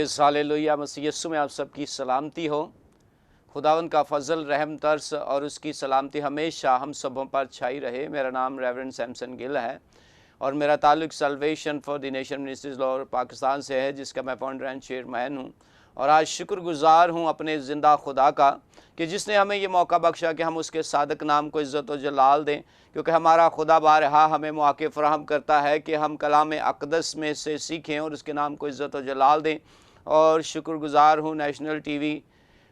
Praise hallelujah. मसीह यीशु में आप सबकी सलामती हो। खुदावंद का फजल, रहम, तरस और उसकी सलामती हमेशा हम सबों पर छाई रहे। मेरा नाम रेवरेंड सैमसन गिल है और मेरा ताल्लुक salvation for the nation ministries Lahore Pakistan से है, जिसका मैं फाउंडर एंड चेयरमैन हूँ। और आज शुक्रगुजार हूँ अपने ज़िंदा खुदा का कि जिसने हमें ये मौका बख्शा कि हम उसके सादक नाम को इज़्ज़त और जलाल दें, क्योंकि हमारा खुदा बारहा हमें मौके फ़राहम करता है कि हम कलाम अक़दस में से सीखें और उसके नाम को इज़्ज़त और जलाल दें। और शुक्रगुजार हूँ नेशनल टीवी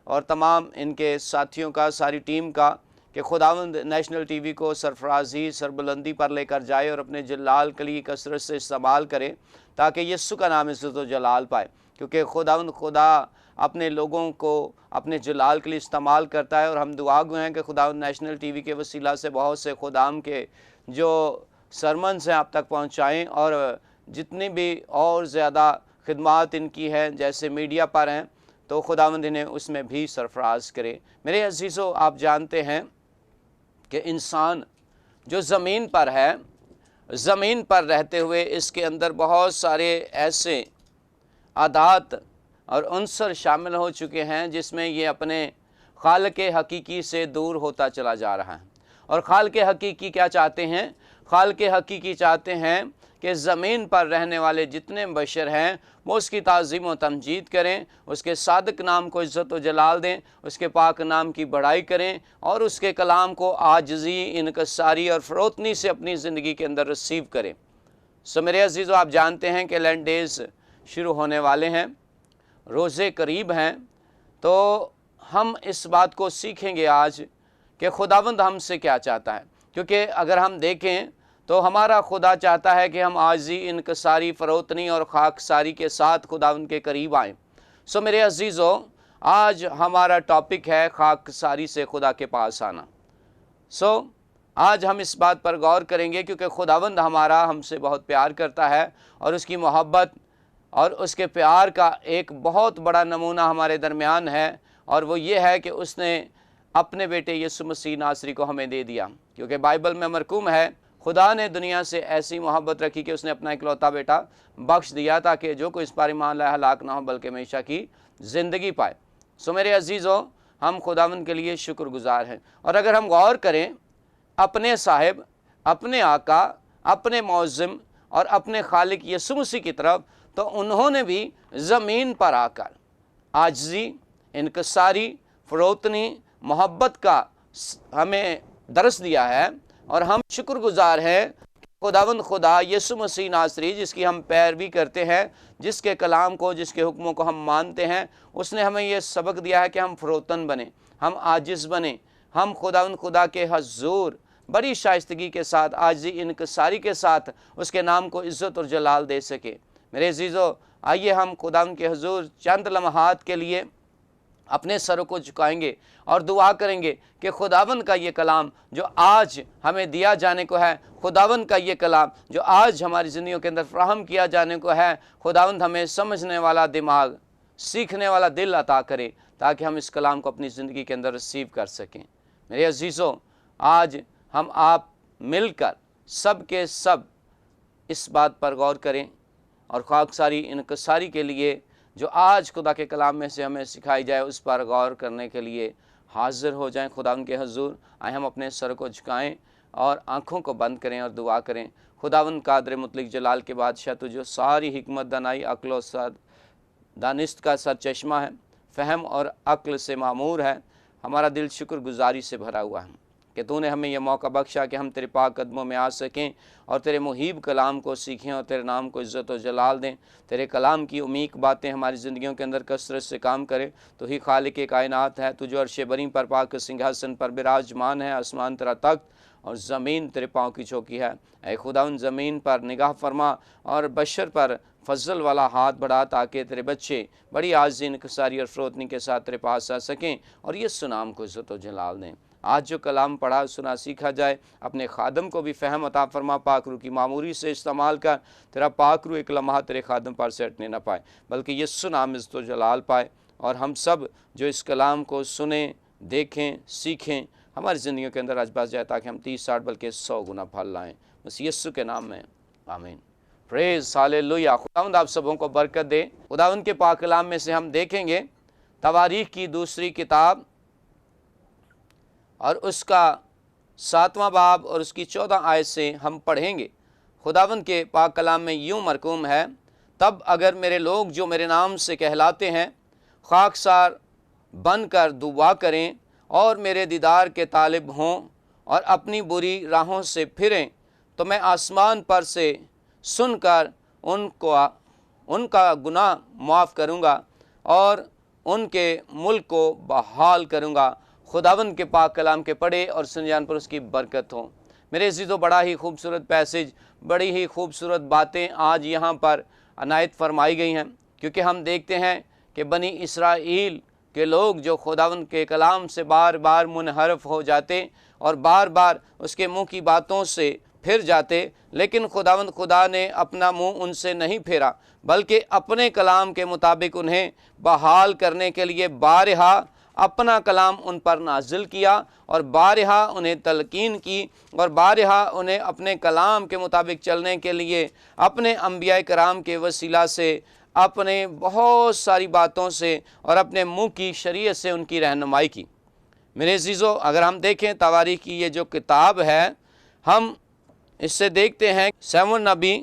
और तमाम इनके साथियों का, सारी टीम का, कि खुदावंद नेशनल टीवी को सरफराजी, सरबुलंदी पर लेकर जाए और अपने जलाल के लिए कसरत से इस्तेमाल करे, ताकि यीशु का नाम इज़्ज़त और जलाल पाए। क्योंकि खुदावंद खुदा अपने लोगों को अपने जलाल के लिए इस्तेमाल करता है। और हम दुआ गो हैं कि खुदावंद नेशनल टीवी के वसीला से बहुत से खुदाम के जो सरमन्स हैं आप तक पहुँचाएँ, और जितनी भी और ज़्यादा खिदमात इनकी हैं, जैसे मीडिया पर हैं, तो खुदावंद इन्हें उसमें भी सरफराज करे। मेरे अज़ीज़ों, आप जानते हैं कि इंसान जो ज़मीन पर है, ज़मीन पर रहते हुए इसके अंदर बहुत सारे ऐसे आदात और उनसर शामिल हो चुके हैं जिसमें ये अपने खालिक हकीकी से दूर होता चला जा रहा है। और खालिक हकीकी क्या चाहते हैं? खालिक हकीकी चाहते हैं कि ज़मीन पर रहने वाले जितने बशर हैं वो उसकी ताज़ीम व तमजीद करें, उसके सादक नाम को इज़्ज़त व जलाल दें, उसके पाक नाम की बड़ाई करें और उसके कलाम को आजिज़ी, इनकसारी और फ़रोतनी से अपनी ज़िंदगी के अंदर रिसीव करें। सो मेरे अज़ीज़ों, आप जानते हैं कि लैंड डेज़ शुरू होने वाले हैं, रोज़े करीब हैं, तो हम इस बात को सीखेंगे आज कि खुदावंद हमसे क्या चाहता है। क्योंकि अगर हम देखें तो हमारा खुदा चाहता है कि हम आजी, इनकसारी, फ़रोतनी और खाकसारी के साथ खुदावंद के करीब आएँ। सो मेरे अज़ीज़ों, आज हमारा टॉपिक है खाकसारी से खुदा के पास आना। सो आज हम इस बात पर गौर करेंगे, क्योंकि खुदावंद हमारा हमसे बहुत प्यार करता है और उसकी मोहब्बत और उसके प्यार का एक बहुत बड़ा नमूना हमारे दरमियान है, और वो ये है कि उसने अपने बेटे यीशु मसीह नासरी को हमें दे दिया। क्योंकि बाइबल में मरकूम है, खुदा ने दुनिया से ऐसी मोहब्बत रखी कि उसने अपना इकलौता बेटा बख्श दिया, ताकि जो कोई इस पर ईमान लाए हलाक ना हो बल्कि हमेशा की ज़िंदगी पाए। सो मेरे अज़ीज़ों, हम खुदावंद के लिए शुक्रगुजार हैं। और अगर हम गौर करें अपने साहिब, अपने आका, अपने मौज़िम और अपने खालिक यीशु मसीह की तरफ, तो उन्होंने भी ज़मीन पर आकर आजिज़ी, इनकसारी, फ़रोतनी, मोहब्बत का हमें दर्स दिया है। और हम शुक्रगुजार हैं खुदावंद खुदा यीशु मसीह नासरी, जिसकी हम पैरवी करते हैं, जिसके कलाम को, जिसके हुक्मों को हम मानते हैं, उसने हमें ये सबक दिया है कि हम फ़रोतन बने, हम आजिज़ बने, हम खुदावंद खुदा के हज़ूर बड़ी शाइस्तगी के साथ, आजिज़ी, इनकसारी के साथ उसके नाम को इज़्ज़त और जलाल दे सके। मेरे अज़ीज़ों, आइए हम खुदावंद के हज़ूर चंद लम्हात के लिए अपने सरों को झुकाएंगे और दुआ करेंगे कि खुदावंद का ये कलाम जो आज हमें दिया जाने को है, खुदावंद का ये कलाम जो आज हमारी ज़िंदगियों के अंदर फ़राहम किया जाने को है, खुदावंद हमें समझने वाला दिमाग, सीखने वाला दिल अता करे, ताकि हम इस कलाम को अपनी ज़िंदगी के अंदर रिसीव कर सकें। मेरे अज़ीज़ों, आज हम आप मिलकर सब के सब इस बात पर गौर करें और खाकसारी, इनकसारी के लिए जो आज खुदा के कलाम में से हमें सिखाई जाए, उस पर गौर करने के लिए हाज़िर हो जाएं खुदावंद के हज़ूर। आए हम अपने सर को झुकाएं और आँखों को बंद करें और दुआ करें। खुदावंद कादर मुतलक जलाल के बादशाह, तो जो सारी हिकमत, दानाई, अक्ल और दानिस्त का सर चश्मा है, फ़हम और अक्ल से मामूर है, हमारा दिल शुक्रगुजारी से भरा हुआ है कि तूने हमें यह मौका बख्शा कि हम तेरे पाक कदमों में आ सकें और तेरे मुहीब कलाम को सीखें और तेरे नाम को इज़्ज़त और जलाल दें। तेरे कलाम की उमीक बातें हमारी ज़िंदगियों के अंदर कसरत से काम करें। तो ही खालिक कायनात है, तुझे अर्श बरी पर पाक सिंहासन पर विराजमान है, आसमान तेरा तख्त और ज़मीन तेरे पाँव की चौकी है। ऐ खुदा उन ज़मीन पर निगाह फरमा और बशर पर फजल वाला हाथ बढ़ा, ताकि तेरे बच्चे बड़ी आज़ी, इनकसारी और फ़रोतनी के साथ तेरे पास आ सकें और ये सुनाम को इज़्ज़त और जलाल दें। आज जो कलाम पढ़ा, सुना, सीखा जाए, अपने खादम को भी फ़हम अता फरमा, पाकरू की मामूरी से इस्तेमाल कर, तेरा पाकरू एक लम्हा तेरे खादम पर से हटने न पाए, बल्कि ये सुनाम इज़्ज़त और जलाल पाए। और हम सब जो इस कलाम को सुने, देखें, सीखें, हमारी ज़िंदगियों के अंदर आज बस जाए, ताकि हम 30, 60 बल्कि 100 गुना फल लाएँ। बस यीशु के नाम में आमीन। Praise hallelujah. खुदावंद आप सबों को बरकत दे। खुदावंद के पाक कलाम में से हम देखेंगे तवारीख की दूसरी किताब और उसका 7वां बाब और उसकी 14 आयत से हम पढ़ेंगे। खुदावंद के पाक कलाम में यूं मरकूम है, तब अगर मेरे लोग जो मेरे नाम से कहलाते हैं खाकसार बनकर दुआ करें और मेरे दीदार के तालिब हों और अपनी बुरी राहों से फिरें, तो मैं आसमान पर से सुनकर उनका गुनाह माफ़ करूँगा और उनके मुल्क को बहाल करूँगा। खुदावंद के पाक कलाम के पढ़े और सुनजान पर उसकी बरकत हो। मेरे अज़ीज़ों, बड़ा ही खूबसूरत पैसेज, बड़ी ही खूबसूरत बातें आज यहाँ पर अनायत फरमाई गई हैं, क्योंकि हम देखते हैं कि बनी इसराइल के लोग जो खुदावंद के कलाम से बार बार मुनहरफ हो जाते और बार बार उसके मुँह की बातों से फिर जाते, लेकिन खुदा ने अपना मुंह उनसे नहीं फेरा, बल्कि अपने कलाम के मुताबिक उन्हें बहाल करने के लिए बारहा अपना कलाम उन पर नाजिल किया और बारहा उन्हें तलकीन की और बारहा उन्हें अपने कलाम के मुताबिक चलने के लिए अपने अंबिया कराम के वसीला से, अपने बहुत सारी बातों से और अपने मुँह की शरीयत से उनकी रहनुमाई की। मेरे अज़ीज़ों, अगर हम देखें तवारीख की ये जो किताब है, हम इससे देखते हैं 7 नबी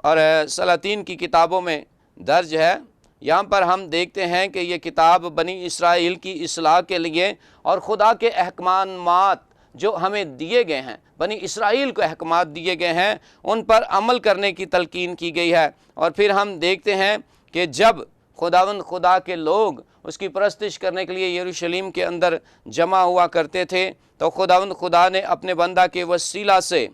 और सलातीन की किताबों में दर्ज है। यहाँ पर हम देखते हैं कि ये किताब बनी इसराइल की इस्लाह के लिए और खुदा के अहकामात जो हमें दिए गए हैं, बनी इसराइल को अहकामात दिए गए हैं, उन पर अमल करने की तलकीन की गई है। और फिर हम देखते हैं कि जब खुदा के लोग उसकी परस्तिश करने के लिए यरूशलेम के अंदर जमा हुआ करते थे, तो खुदा ने अपने बंदा के वसीला से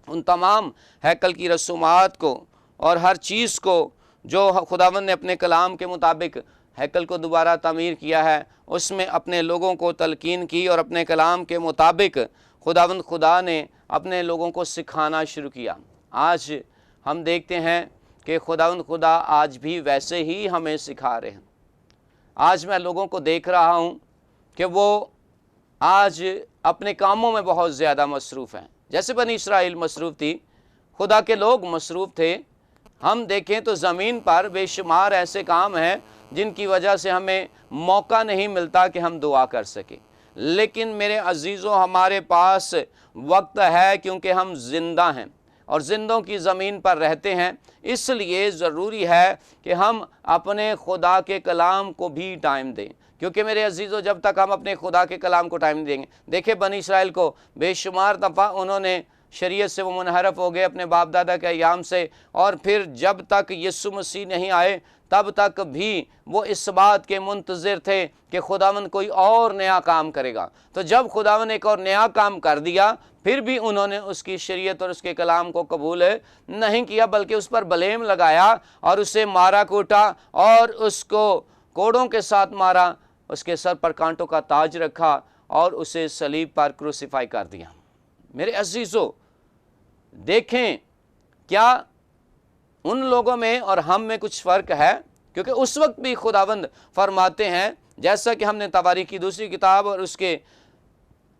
उन तमाम हैकल की रसूमात को और हर चीज़ को जो खुदावंद ने अपने कलाम के मुताबिक हैकल को दोबारा तामीर किया है, उसमें अपने लोगों को तलकीन की और अपने कलाम के मुताबिक खुदा ने अपने लोगों को सिखाना शुरू किया। आज हम देखते हैं कि खुदा आज भी वैसे ही हमें सिखा रहे हैं। आज मैं लोगों को देख रहा हूँ कि वो आज अपने कामों में बहुत ज़्यादा मसरूफ़ हैं। जैसे बनी इसराइल मसरूफ़ थी, खुदा के लोग मसरूफ़ थे। हम देखें तो ज़मीन पर बेशुमार ऐसे काम हैं जिनकी वजह से हमें मौका नहीं मिलता कि हम दुआ कर सकें। लेकिन मेरे अज़ीज़ों, हमारे पास वक्त है, क्योंकि हम ज़िंदा हैं और ज़िंदों की ज़मीन पर रहते हैं। इसलिए ज़रूरी है कि हम अपने खुदा के कलाम को भी टाइम दें, क्योंकि मेरे अज़ीज़ों, जब तक हम अपने खुदा के कलाम को टाइम देंगे, देखें बनी इसराइल को बेशुमार दफ़ा उन्होंने शरीयत से वो मुनहरफ हो गए अपने बाप दादा के अयाम से, और फिर जब तक यीशु मसीह नहीं आए तब तक भी वो इस बात के मुंतज़िर थे कि खुदावंद कोई और नया काम करेगा। तो जब खुदावंद एक और नया काम कर दिया, फिर भी उन्होंने उसकी शरीयत और उसके कलाम को कबूल नहीं किया, बल्कि उस पर ब्लेम लगाया और उसे मारा कूटा और उसको कोड़ों के साथ मारा, उसके सर पर कांटों का ताज रखा और उसे सलीब पर क्रूसीफाई कर दिया। मेरे अज़ीज़ों, देखें क्या उन लोगों में और हम में कुछ फ़र्क है? क्योंकि उस वक्त भी खुदावंद फरमाते हैं, जैसा कि हमने तवारीख की दूसरी किताब और उसके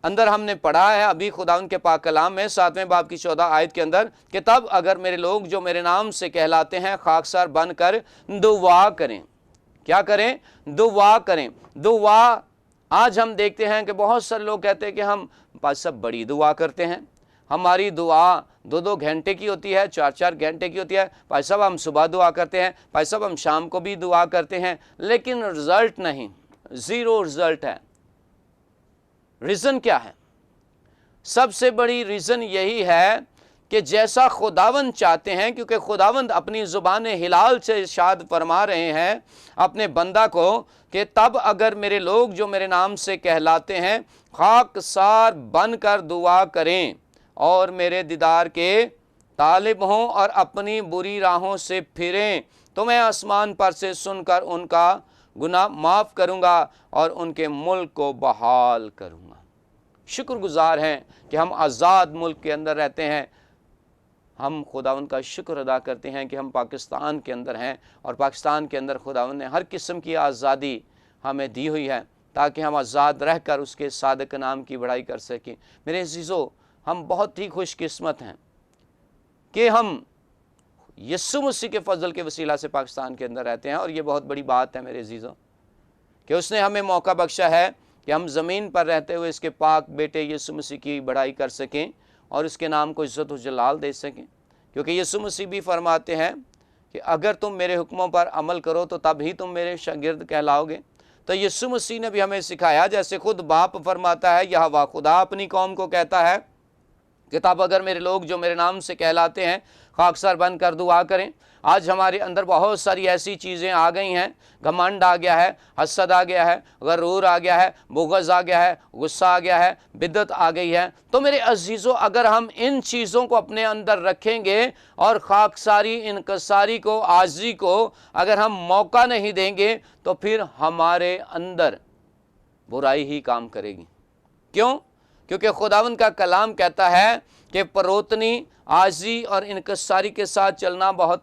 अंदर हमने पढ़ा है अभी खुदावंद के पाक कलाम में 7वें बाब की 14 आयत के अंदर, कि तब अगर मेरे लोग जो मेरे नाम से कहलाते हैं खाकसार बनकर दुआ करें। क्या करें? दुआ करें। दुआ आज हम देखते हैं कि बहुत सारे लोग कहते हैं कि हम पास सब बड़ी दुआ करते हैं, हमारी दुआ 2-2 घंटे की होती है, 4-4 घंटे की होती है। भाई साहब हम सुबह दुआ करते हैं, भाई साहब हम शाम को भी दुआ करते हैं, लेकिन रिजल्ट नहीं, ज़ीरो रिजल्ट है। रीज़न क्या है? सबसे बड़ी रीज़न यही है कि जैसा खुदावंद चाहते हैं, क्योंकि खुदावंद अपनी ज़ुबान हिलाल से इरशाद फरमा रहे हैं अपने बंदा को कि तब अगर मेरे लोग जो मेरे नाम से कहलाते हैं खाकसार बनकर दुआ करें और मेरे दीदार के तालिब हों और अपनी बुरी राहों से फिरें, तो मैं आसमान पर से सुनकर उनका गुनाह माफ़ करूँगा और उनके मुल्क को बहाल करूँगा। शुक्रगुजार हैं कि हम आज़ाद मुल्क के अंदर रहते हैं। हम खुदावंद का शुक्र अदा करते हैं कि हम पाकिस्तान के अंदर हैं और पाकिस्तान के अंदर खुदावंद ने हर किस्म की आज़ादी हमें दी हुई है, ताकि हम आज़ाद रहकर उसके सादिक नाम की बड़ाई कर सकें। मेरे अज़ीज़ों, हम बहुत ही खुशकिस्मत हैं कि हम यीशु मसीह के फजल के वसीला से पाकिस्तान के अंदर रहते हैं। और ये बहुत बड़ी बात है मेरे अजीज़ों कि उसने हमें मौका बख्शा है कि हम ज़मीन पर रहते हुए इसके पाक बेटे यीशु मसीह की बड़ाई कर सकें और उसके नाम को इज़्ज़त व जलाल दे सकें। क्योंकि यीशु मसीह भी फरमाते हैं कि अगर तुम मेरे हुक्मों पर अमल करो तो तब ही तुम मेरे शागिर्द कहलाओगे। तो यीशु मसीह ने भी हमें सिखाया, जैसे खुद बाप फरमाता है, यहोवा खुदा अपनी कौम को कहता है कि तब अगर मेरे लोग जो मेरे नाम से कहलाते हैं खाकसार बनकर दुआ करें। आज हमारे अंदर बहुत सारी ऐसी चीज़ें आ गई हैं, घमंड आ गया है, हसद आ गया है, गरूर आ गया है, बुग़्ज़ आ गया है, गुस्सा आ गया है, बिद्दत आ गई है। तो मेरे अजीज़ों, अगर हम इन चीज़ों को अपने अंदर रखेंगे और खाकसारी, इनकसारी को, आजी को अगर हम मौका नहीं देंगे तो फिर हमारे अंदर बुराई ही काम करेगी। क्यों? क्योंकि खुदावंद का कलाम कहता है कि परोतनी, आजी और इनकसारी के साथ चलना बहुत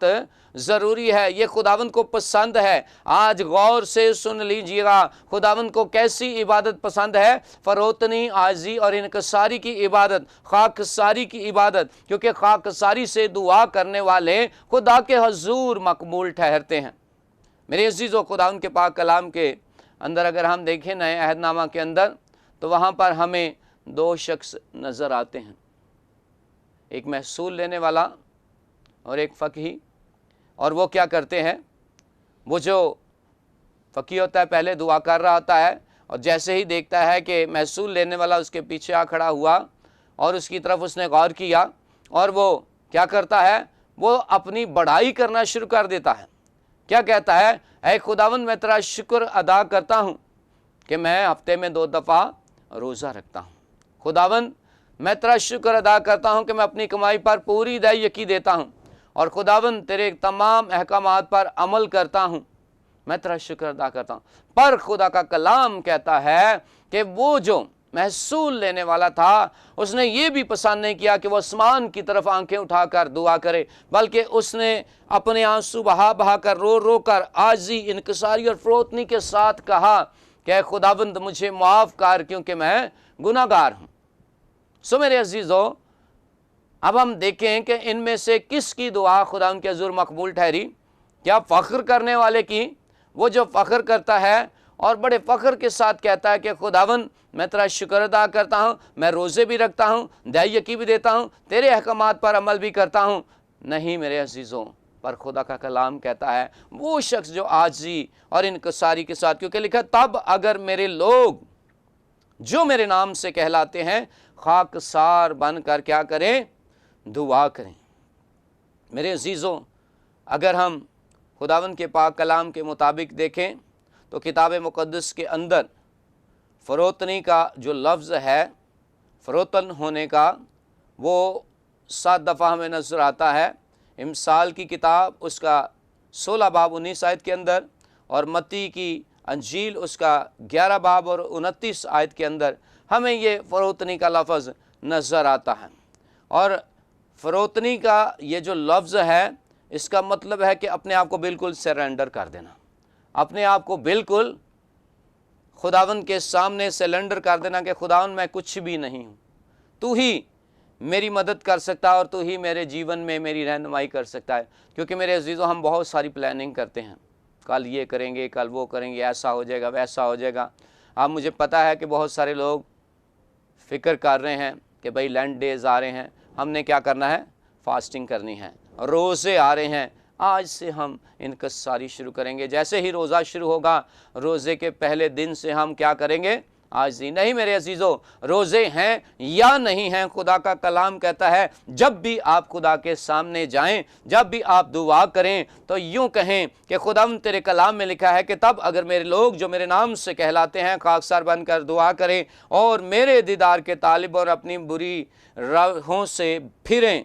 ज़रूरी है। ये खुदावंद को पसंद है। आज गौर से सुन लीजिएगा, खुदावंद को कैसी इबादत पसंद है? फरोतनी, आजी और इनकसारी की इबादत, खाकसारी की इबादत। क्योंकि खाकसारी से दुआ करने वाले खुदा के हजूर मकबूल ठहरते हैं। मेरे अजीज़ों, खुदावंद के पाक कलाम के अंदर अगर हम देखें नए अहदनामा के अंदर, तो वहाँ पर हमें दो शख्स नज़र आते हैं, एक महसूल लेने वाला और एक फ़कीह। और वो क्या करते हैं? वो जो फ़कीह होता है पहले दुआ कर रहा होता है, और जैसे ही देखता है कि महसूल लेने वाला उसके पीछे आ खड़ा हुआ और उसकी तरफ उसने गौर किया, और वो क्या करता है? वो अपनी बड़ाई करना शुरू कर देता है। क्या कहता है? ऐ खुदावंद, मैं तेरा शुक्र अदा करता हूँ कि मैं हफ्ते में 2 दफ़ा रोज़ा रखता हूँ। खुदावंद, मैं तेरा शुक्र अदा करता हूँ कि मैं अपनी कमाई पर पूरी दयाकी देता हूँ, और खुदावंद तेरे तमाम अहकामात पर अमल करता हूँ। मैं तेरा शुक्र अदा करता हूँ। पर खुदा का कलाम कहता है कि वो जो महसूल लेने वाला था, उसने ये भी पसंद नहीं किया कि वो आसमान की तरफ आंखें उठाकर दुआ करे, बल्कि उसने अपने आंसू बहा बहा कर, रो रो कर, आजी, इनकसारी और फरोतनी के साथ कहा कि खुदावंद मुझे माफ़ कर, क्योंकि मैं गुनाहगार हूँ। सो मेरे अजीज़ों, अब हम देखें कि इनमें से किसकी दुआ खुदा उनके हजूर मकबूल ठहरी? क्या फ़ख्र करने वाले की? वो जो फ़ख्र करता है और बड़े फ़ख्र के साथ कहता है कि खुदावंद, मैं तेरा शुक्र अदा करता हूँ, मैं रोज़े भी रखता हूँ, दयाकी भी देता हूँ, तेरे अहकामात पर अमल भी करता हूँ। नहीं मेरे अजीज़ों, पर खुदा का कलाम कहता है वो शख्स जो आजी और इनकसारी के साथ, क्योंकि लिखा, तब अगर मेरे लोग जो मेरे नाम से कहलाते हैं खाकसार बनकर क्या करें? दुआ करें। मेरे अजीज़ों, अगर हम खुदावंद के पाक कलाम के मुताबिक देखें तो किताब मुक़द्दस के अंदर फ़रोतनी का जो लफ्ज़ है, फ़रोतन होने का, वो 7 दफ़ा हमें नज़र आता है। इमसाल की किताब उसका 16 बाब 19 आयत के अंदर, और मत्ती की अंजील उसका 11 बाब और 29 आयत के अंदर हमें ये फ़रोतनी का लफ्ज़ नज़र आता है। और फ़रोतनी का ये जो लफ्ज़ है, इसका मतलब है कि अपने आप को बिल्कुल सरेंडर कर देना, अपने आप को बिल्कुल खुदावंद के सामने सरेंडर कर देना कि खुदावंद मैं कुछ भी नहीं हूँ, तू ही मेरी मदद कर सकता है और तू ही मेरे जीवन में मेरी रहनुमाई कर सकता है। क्योंकि मेरे अजीज़ों, हम बहुत सारी प्लानिंग करते हैं, कल ये करेंगे, कल वो करेंगे, ऐसा हो जाएगा, वैसा हो जाएगा। अब मुझे पता है कि बहुत सारे लोग फ़िक्र कर रहे हैं कि भाई लैंड डेज़ आ रहे हैं, हमने क्या करना है? फास्टिंग करनी है। रोज़े आ रहे हैं, आज से हम इनकसारी शुरू करेंगे। जैसे ही रोज़ा शुरू होगा, रोज़े के पहले दिन से हम क्या करेंगे? आज ही नहीं मेरे अजीज़ों, रोज़े हैं या नहीं हैं, खुदा का कलाम कहता है जब भी आप खुदा के सामने जाएं, जब भी आप दुआ करें, तो यूँ कहें कि खुदावंद तेरे कलाम में लिखा है कि तब अगर मेरे लोग जो मेरे नाम से कहलाते हैं खाकसार बनकर दुआ करें और मेरे दीदार के तालिब और अपनी बुरी राहों से फिरें,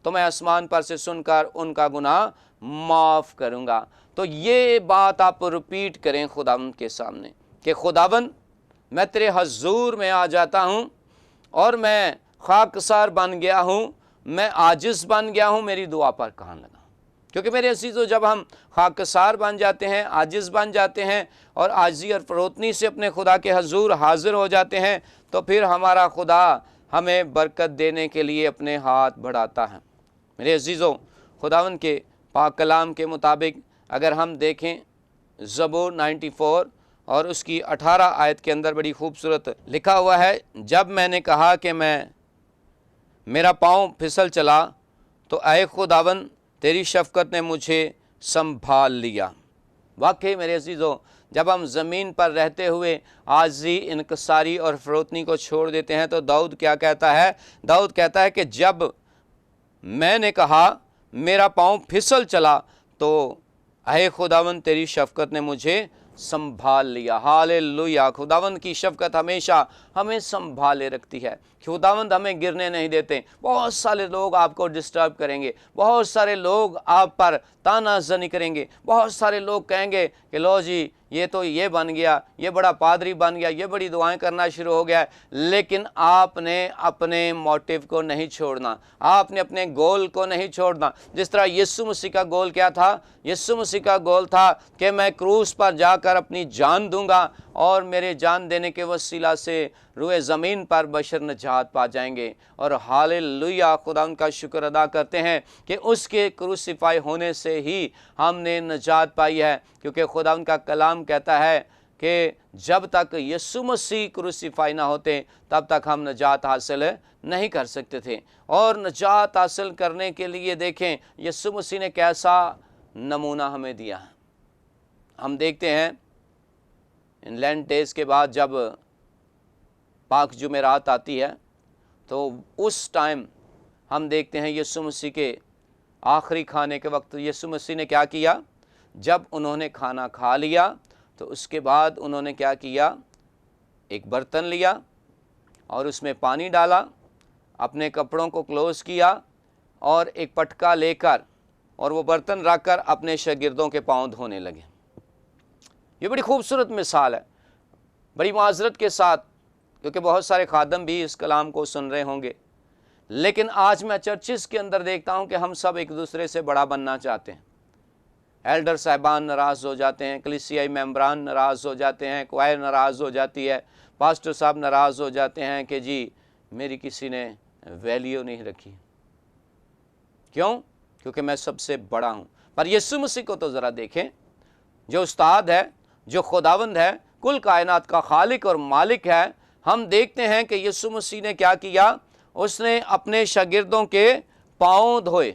तो मैं आसमान पर से सुनकर उनका गुनाह माफ़ करूँगा। तो ये बात आप रिपीट करें खुदावंद के सामने कि खुदावंद, मैं तेरे हजूर में आ जाता हूँ और मैं खाकसार बन गया हूँ, मैं आजिज़ बन गया हूँ, मेरी दुआ पर कान लगा। क्योंकि मेरे अजीज़ों, जब हम खाकसार बन जाते हैं, आजिज़ बन जाते हैं और आजी और फरोतनी से अपने खुदा के हजूर हाजिर हो जाते हैं, तो फिर हमारा खुदा हमें बरकत देने के लिए अपने हाथ बढ़ाता है। मेरे अजीज़ों, खुदावंद के पाक कलाम के मुताबिक अगर हम देखें ज़बूर 94 और उसकी 18 आयत के अंदर बड़ी खूबसूरत लिखा हुआ है, जब मैंने कहा कि मेरा पाँव फिसल चला तो ऐ खुदावन तेरी शफ़क़त ने मुझे संभाल लिया। वाकई मेरे अज़ीज़ों, जब हम ज़मीन पर रहते हुए आजी, इनकसारी और फ़रोतनी को छोड़ देते हैं तो दाऊद क्या कहता है? दाऊद कहता है कि जब मैंने कहा मेरा पाँव फिसल चला तो ऐ खुदावन तेरी शफ़क़त ने मुझे संभाल लिया। हालेलुया। खुदावंद की शफ़क़त हमेशा हमें संभाले रखती है। खुदावंद हमें गिरने नहीं देते। बहुत सारे लोग आपको डिस्टर्ब करेंगे, बहुत सारे लोग आप पर तानाज़नी करेंगे, बहुत सारे लोग कहेंगे कि लो जी ये तो ये बन गया, ये बड़ा पादरी बन गया, ये बड़ी दुआएं करना शुरू हो गया है। लेकिन आपने अपने मोटिव को नहीं छोड़ना, आपने अपने गोल को नहीं छोड़ना। जिस तरह यीशु मसीह का गोल क्या था? यीशु मसीह का गोल था कि मैं क्रूस पर जाकर अपनी जान दूंगा और मेरे जान देने के वसीला से रूए ज़मीन पर बशर नजात पा जाएंगे। और हालेलुया, खुदा उनका शुक्र अदा करते हैं कि उसके क्रूसिफाई होने से ही हमने नजात पाई है, क्योंकि खुदा उनका कलाम कहता है कि जब तक यीशु मसीह क्रूसिफाई ना होते तब तक हम नजात हासिल नहीं कर सकते थे। और नजात हासिल करने के लिए देखें यीशु मसीह ने कैसा नमूना हमें दिया है। हम देखते हैं इन लैंड डेज के बाद जब पाक जुमेरात आती है तो उस टाइम हम देखते हैं यीशु मसीह के आखिरी खाने के वक्त यीशु मसीह ने क्या किया? जब उन्होंने खाना खा लिया तो उसके बाद उन्होंने क्या किया? एक बर्तन लिया और उसमें पानी डाला, अपने कपड़ों को क्लोज किया और एक पटका लेकर और वो बर्तन रखकर अपने शागिर्दों के पांव धोने लगे। ये बड़ी खूबसूरत मिसाल है। बड़ी माजरत के साथ, क्योंकि बहुत सारे खादम भी इस कलाम को सुन रहे होंगे, लेकिन आज मैं चर्चिस के अंदर देखता हूं कि हम सब एक दूसरे से बड़ा बनना चाहते हैं। एल्डर साहिबान नाराज़ हो जाते हैं, कलीसियाई मेंबरान नाराज़ हो जाते हैं, क्वायर नाराज़ हो जाती है, पास्टर साहब नाराज़ हो जाते हैं कि जी मेरी किसी ने वैल्यू नहीं रखी। क्यों? क्योंकि मैं सबसे बड़ा हूं। पर यीशु मसीह को तो ज़रा देखें, जो उस्ताद है, जो खुदावंद है, कुल कायनात का खालिक और मालिक है। हम देखते हैं कि यीशु मसीह ने क्या किया? उसने अपने शागिर्दों के पाँव धोए।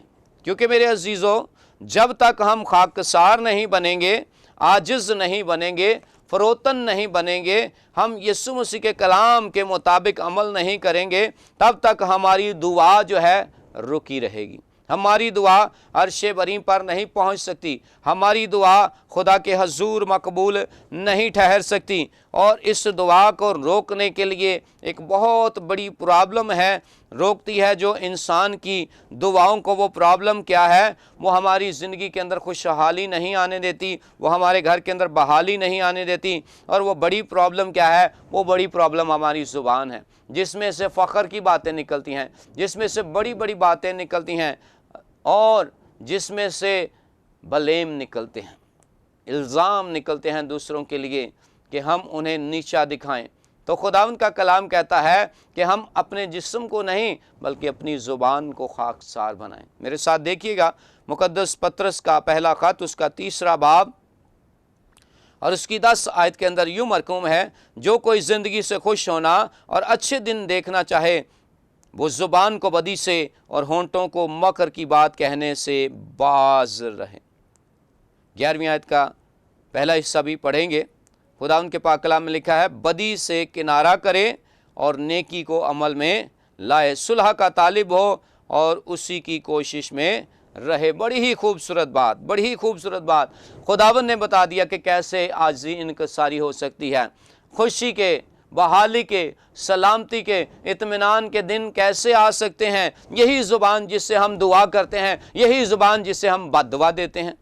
क्योंकि मेरे अजीज़ों, जब तक हम खाकसार नहीं बनेंगे, आजिज़ नहीं बनेंगे, फ़रोतन नहीं बनेंगे, हम यीशु मसीह के कलाम के मुताबिक अमल नहीं करेंगे, तब तक हमारी दुआ जो है रुकी रहेगी। हमारी दुआ अर्शे बरी पर नहीं पहुंच सकती, हमारी दुआ खुदा के हजूर मकबूल नहीं ठहर सकती। और इस दुआ को रोकने के लिए एक बहुत बड़ी प्रॉब्लम है, रोकती है जो इंसान की दुआओं को। वो प्रॉब्लम क्या है? वो हमारी ज़िंदगी के अंदर खुशहाली नहीं आने देती, वो हमारे घर के अंदर बहाली नहीं आने देती। और वो बड़ी प्रॉब्लम क्या है? वो बड़ी प्रॉब्लम हमारी ज़ुबान है, जिसमें से फ़ख्र की बातें निकलती हैं, जिसमें से बड़ी बड़ी बातें निकलती हैं और जिसमें से बलेम निकलते हैं, इल्ज़ाम निकलते हैं दूसरों के लिए कि हम उन्हें नीचा दिखाएं। तो खुदावंद का कलाम कहता है कि हम अपने जिस्म को नहीं बल्कि अपनी ज़ुबान को खाकसार बनाएं। मेरे साथ देखिएगा मुकद्दस पत्रस का पहला ख़त, उसका 3 बाब और उसकी 10 आयत के अंदर यूँ मरकूम है, जो कोई ज़िंदगी से खुश होना और अच्छे दिन देखना चाहे वो ज़ुबान को बदी से और होंठों को मकर की बात कहने से बाज रहे। 11वीं आयत का पहला हिस्सा भी पढ़ेंगे। खुदा उनके पाक कलाम में लिखा है, बदी से किनारा करे और नेकी को अमल में लाए, सुलह का तालिब हो और उसी की कोशिश में रहे। बड़ी ही खूबसूरत बात, बड़ी ही खूबसूरत बात। खुदावन ने बता दिया कि कैसे आजी इनकसारी हो सकती है, खुशी के, बहाली के, सलामती के, इत्मीनान के दिन कैसे आ सकते हैं। यही ज़ुबान जिससे हम दुआ करते हैं, यही ज़ुबान जिससे हम बददुआ देते हैं।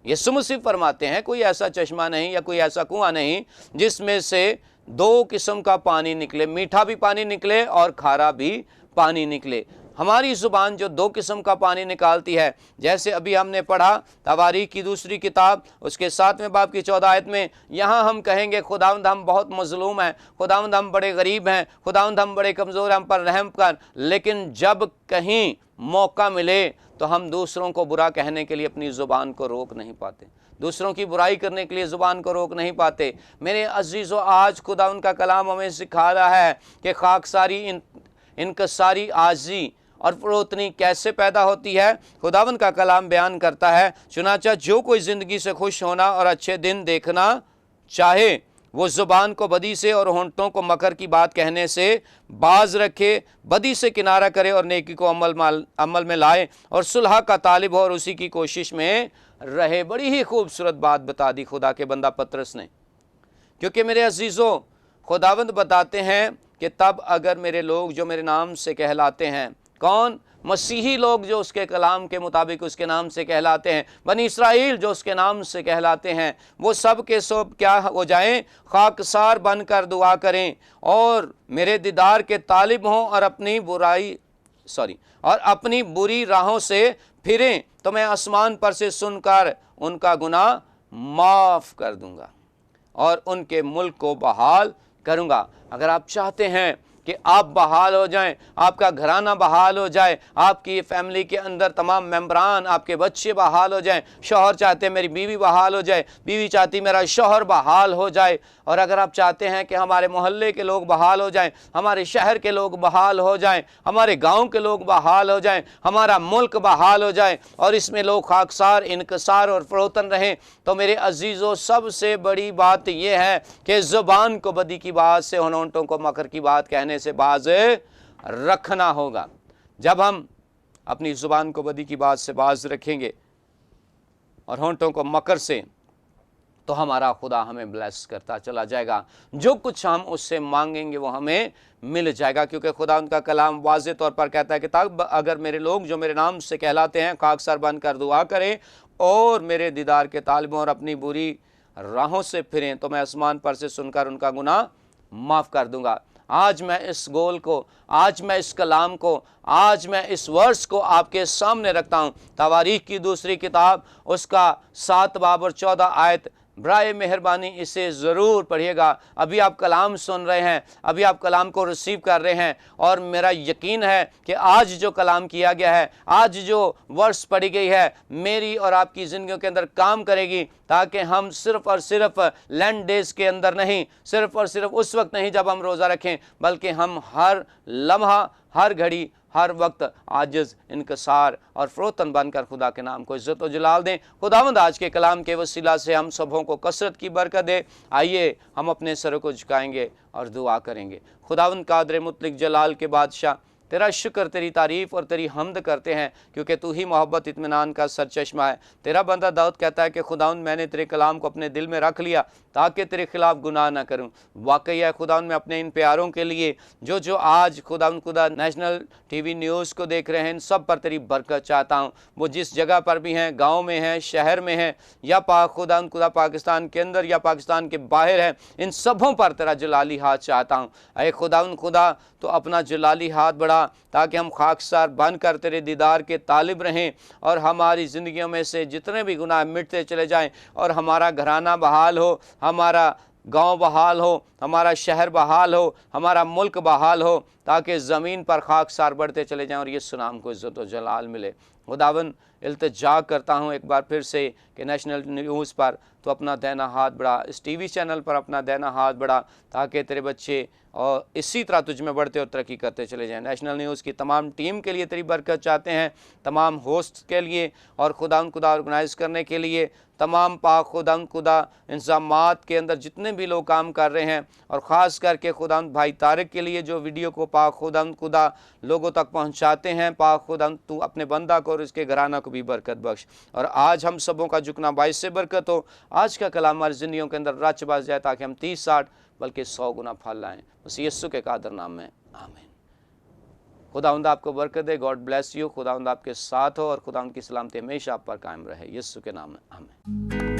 यीशु मसीह फरमाते हैं, कोई ऐसा चश्मा नहीं या कोई ऐसा कुआं नहीं जिसमें से 2 किस्म का पानी निकले, मीठा भी पानी निकले और खारा भी पानी निकले। हमारी ज़ुबान जो दो किस्म का पानी निकालती है, जैसे अभी हमने पढ़ा तवारीख की दूसरी किताब उसके 7वें बाब की 14 आयत में, यहाँ हम कहेंगे खुदावंद हम बहुत मजलूम हैं, खुदावंद हम बड़े गरीब हैं, खुदावंद हम बड़े कमज़ोर हैं, हम पर रहम कर। लेकिन जब कहीं मौका मिले तो हम दूसरों को बुरा कहने के लिए अपनी ज़ुबान को रोक नहीं पाते, दूसरों की बुराई करने के लिए ज़ुबान को रोक नहीं पाते। मेरे अजीज़ों, आज खुदावंद का कलाम हमें सिखा रहा है कि खाकसारी इनकसारी आजी और फरोतनी कैसे पैदा होती है। खुदावंद का कलाम बयान करता है, चुनाचा जो कोई ज़िंदगी से खुश होना और अच्छे दिन देखना चाहे वो ज़ुबान को बदी से और होंठों को मकर की बात कहने से बाज रखे, बदी से किनारा करे और नेकी को अमल में लाए और सुलह का तालिब हो और उसी की कोशिश में रहे। बड़ी ही खूबसूरत बात बता दी खुदा के बंदा पतरस ने, क्योंकि मेरे अजीज़ों, खुदावंद बताते हैं कि तब अगर मेरे लोग जो मेरे नाम से कहलाते हैं, कौन? मसीही लोग जो उसके कलाम के मुताबिक उसके नाम से कहलाते हैं, बनी इसराइल जो उसके नाम से कहलाते हैं, वो सब के सब क्या हो जाएं? खाकसार बनकर दुआ करें और मेरे दीदार के तालिब हों और अपनी बुरी राहों से फिरें तो मैं आसमान पर से सुनकर उनका गुनाह माफ़ कर दूंगा और उनके मुल्क को बहाल करूंगा। अगर आप चाहते हैं कि आप बहाल हो जाएं, आपका घराना बहाल हो जाए, आपकी फैमिली के अंदर तमाम मेंबरान, आपके बच्चे बहाल हो जाएं, शौहर चाहते हैं मेरी बीवी बहाल हो जाए, बीवी चाहती मेरा शौहर बहाल हो जाए, और अगर आप चाहते हैं कि हमारे मोहल्ले के लोग बहाल हो जाएं, हमारे शहर के लोग बहाल हो जाएं, हमारे गांव के लोग बहाल हो जाएं, हमारा मुल्क बहाल हो जाए और इसमें लोग खाकसार, इनकसार और फरोतन रहें, तो मेरे अजीज़ों, सबसे बड़ी बात यह है कि ज़ुबान को बदी की बात से, होंठों को मकर की बात कहने से बाज रखना होगा। जब हम अपनी ज़ुबान को बदी की बात से बाज रखेंगे और होंठों को मकर से, तो हमारा खुदा हमें ब्लेस करता चला जाएगा। जो कुछ हम उससे मांगेंगे वो हमें मिल जाएगा, क्योंकि खुदा उनका कलाम वाज़े तौर पर कहता है कि तब अगर मेरे लोग जो मेरे नाम से कहलाते हैं खाकसार बनकर दुआ करें और मेरे दीदार के तालिबों और अपनी बुरी राहों से फिरें तो मैं आसमान पर से सुनकर उनका गुनाह माफ़ कर दूंगा। आज मैं इस गोल को, आज मैं इस कलाम को, आज मैं इस वर्स को आपके सामने रखता हूँ। तवारीख की दूसरी किताब उसका 7 बाब और 14 आयत, बराए मेहरबानी इसे ज़रूर पढ़िएगा। अभी आप कलाम सुन रहे हैं, अभी आप कलाम को रिसीव कर रहे हैं, और मेरा यकीन है कि आज जो कलाम किया गया है, आज जो वर्स पढ़ी गई है, मेरी और आपकी ज़िंदगियों के अंदर काम करेगी, ताकि हम सिर्फ़ और सिर्फ लैंड डेज़ के अंदर नहीं, सिर्फ़ और सिर्फ उस वक्त नहीं जब हम रोज़ा रखें, बल्कि हम हर लम्हा, हर घड़ी, हर वक्त आजिज़, इनकसार और फरोतन बनकर खुदा के नाम को इज़्ज़त और जलाल दें। खुदावंद आज के कलाम के वसीला से हम सबों को कसरत की बरकत दे। आइए हम अपने सरों को झुकाएंगे और दुआ करेंगे। खुदावंद कादर मुतलक जलाल के बादशाह, तेरा शुक्र, तेरी तारीफ़ और तेरी हम्द करते हैं, क्योंकि तू ही मोहब्बत इत्मीनान का सरचश्मा है। तेरा बंदा दाऊद कहता है कि खुदावंद मैंने तेरे कलाम को अपने दिल में रख लिया ताकि तेरे खिलाफ गुनाह ना करूं। वाकई है खुदावंद, मैं अपने इन प्यारों के लिए जो आज खुदावंद खुदा नेशनल टीवी न्यूज़ को देख रहे हैं, इन सब पर तेरी बरकत चाहता हूँ। वो जिस जगह पर भी हैं, गाँव में हैं, शहर में हैं, या खुदावंद खुदा पाकिस्तान के अंदर या पाकिस्तान के बाहर है, इन सबों पर तेरा जलाली हाथ चाहता हूँ। अरे खुदावंद खुदा, तो अपना जलाली हाथ बढ़ा ताकि हम खाकसार बनकर तेरे दीदार के तालिब रहें और हमारी ज़िंदगियों में से जितने भी गुनाह मिटते चले जाएं और हमारा घराना बहाल हो, हमारा गांव बहाल हो, हमारा शहर बहाल हो, हमारा मुल्क बहाल हो, ताकि ज़मीन पर खाकसार बढ़ते चले जाएं और ये सुनाम को इज़्ज़त और जलाल मिले। खुदावन, इल्तिजा करता हूँ एक बार फिर से कि नेशनल न्यूज़ पर तो अपना देना हाथ बढ़ा, इस टीवी चैनल पर अपना देना हाथ बढ़ा, ताकि तेरे बच्चे और इसी तरह तुझ में बढ़ते और तरक्की करते चले जाएं। नेशनल न्यूज़ की तमाम टीम के लिए तेरी बरकत चाहते हैं, तमाम होस्ट के लिए और खुदा ऑर्गेनाइज़ करने के लिए, तमाम पाक खुदा इंतज़ामात के अंदर जितने भी लोग काम कर रहे हैं, और ख़ास करके खुदा भाई तारिक के लिए जो वीडियो को पाक खुदा लोगों तक पहुँचाते हैं। पाक खुदा तू अपने बंदा को और इसके घराना को भी बरकत बख्श, और आज हम सबों का झुकना बाइस से बरकत हो। आज का कलाम हमारी ज़िंदगियों के अंदर रच बस जाए, ताकि हम 30, 60 बल्कि 100 गुना फल लाएँ। बस यीशु के कादर नाम में आमीन। खुदावंद आपको बरकत दे। God bless you. खुदावंद आपके साथ हो और खुदावंद की सलामती हमेशा आप पर कायम रहे। यीशु के नाम में आमीन।